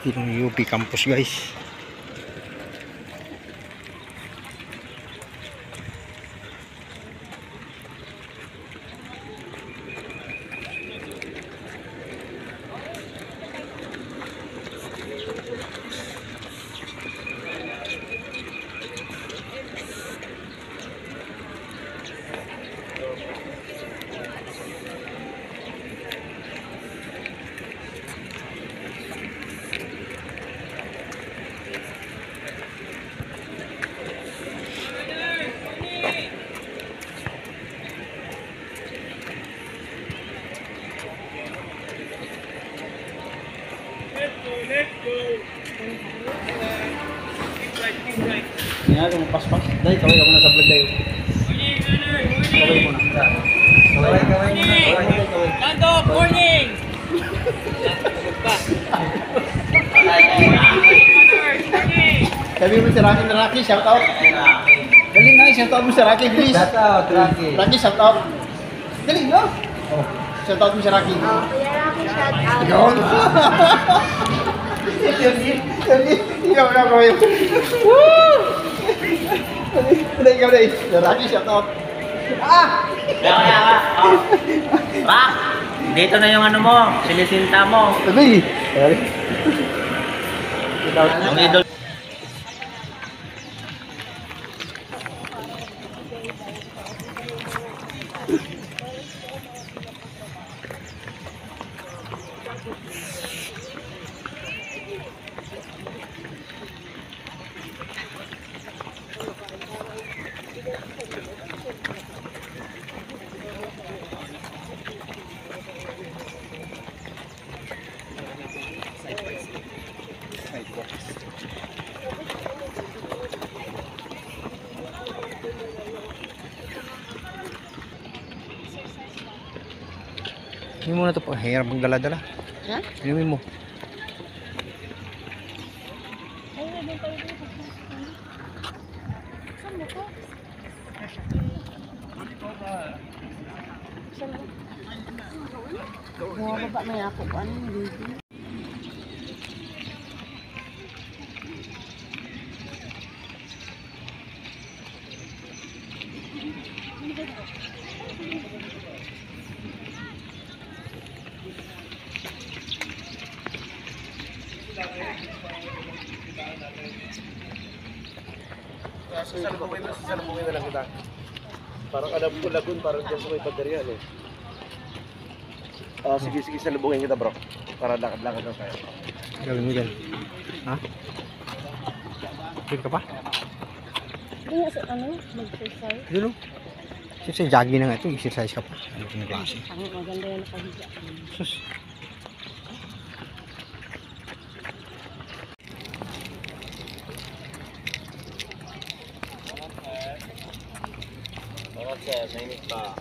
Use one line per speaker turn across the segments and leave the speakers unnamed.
Dito yung UP campus guys.
Kaya kung paspas, dahil kaway ako nasa vlog dahil. Kaway muna. Kaway muna.
Kanto, morning!
Sabi mo si Rocky, shout out. Dali na, shout out mo si Rocky, please.
Shout out, Rocky.
Rocky, shout out. Dali na. Oh, shout out mo si Rocky.
Kuya Rocky, shout out.
Yun. Ikaw na ko yun. Woo! Ikaw na eh. Rocky, shout out.
Kaya Rock, dito na yung ano mo, sinisinta mo.
Sabi.
Yung idol.
Hindi mo na ito po. Hirap magdala-dala.
Ha?
Inumin mo.
Saan mo ko? Bumababa na ako. Ano yung baby?
Sasalubungin na lang kita. Parang alam ko lagun, parang dyan sa may pagdarihan eh. Sige, salubungin kita bro. Para lakad-lakad lang tayo.
Gawin mo dyan. Ha? Pwede ka pa?
Kaya sa ano? Mag-exercise?
Yun o. Siyempre jogging na nga ito. Exercise ka pa. Ano kung klase?
Ang maganda yung nakahiga.
Sus.
Sir, nainig pa.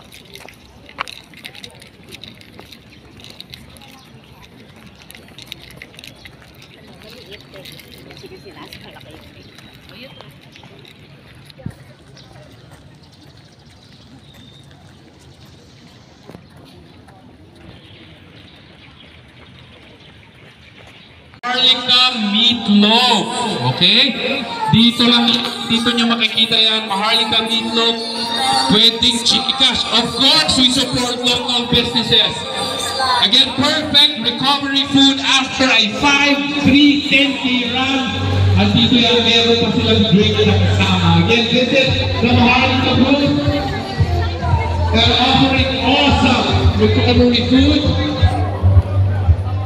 Maharlika Meatloaf. Okay? Dito nyo makikita yan. Maharlika Meatloaf. Pwedeng Chiki Cash. Of course, we support local businesses. Again, perfect recovery food after a 5, 3, 10K run. At dito yan, meron pa silang drink na kasama. Again, this is the Maharlika Group. They're offering awesome recovery food.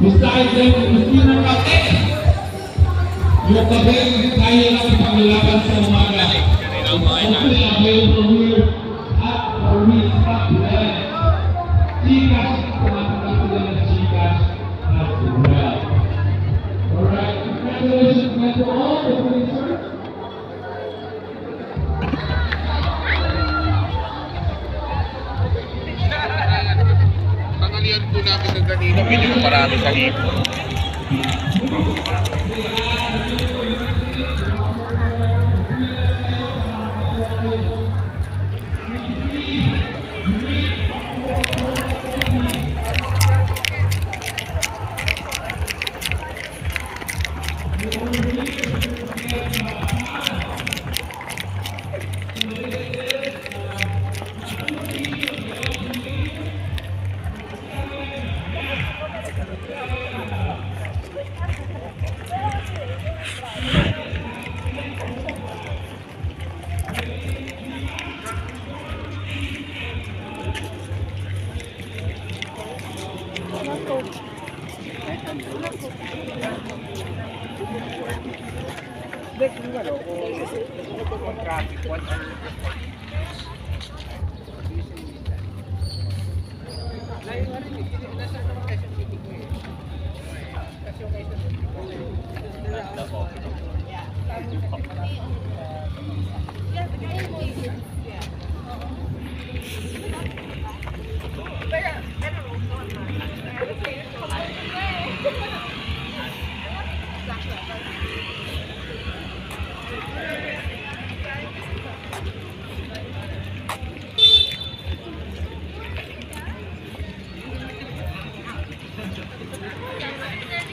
Besides them, gusto ng kape. Yung kape, kaya lang ipaglaban sa umaga. Hopefully, available here at Maurice Capital. Gcash, kumapagod sila ng Gcash as well. Alright, congratulations to all the producers. Tanghalian po namin ng kanina, pinakamarami sa lipo.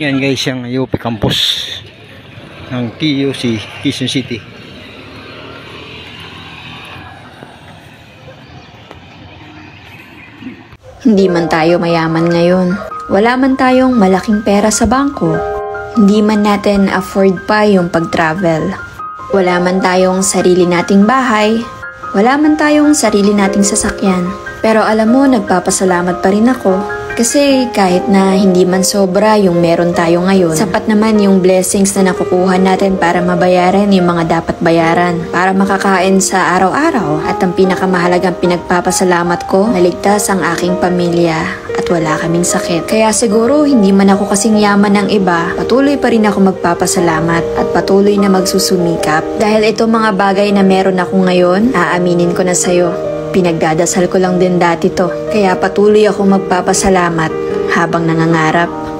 Yan guys, yung UP campus ng TUC Quezon City.
Hindi man tayo mayaman ngayon, wala man tayong malaking pera sa bangko, hindi man natin afford pa yung pag-travel, wala man tayong sarili nating bahay, wala man tayong sarili nating sasakyan. Pero alam mo, nagpapasalamat pa rin ako. Kasi kahit na hindi man sobra yung meron tayo ngayon, sapat naman yung blessings na nakukuha natin para mabayaran yung mga dapat bayaran, para makakain sa araw-araw. At ang pinakamahalagang pinagpapasalamat ko, naligtas ang aking pamilya at wala kaming sakit. Kaya siguro hindi man ako kasing yaman ng iba, patuloy pa rin ako magpapasalamat at patuloy na magsusumikap. Dahil ito mga bagay na meron ako ngayon, aaminin ko na sa'yo, pinagdadasal ko lang din dati to. Kaya patuloy ako magpapasalamat habang nangangarap.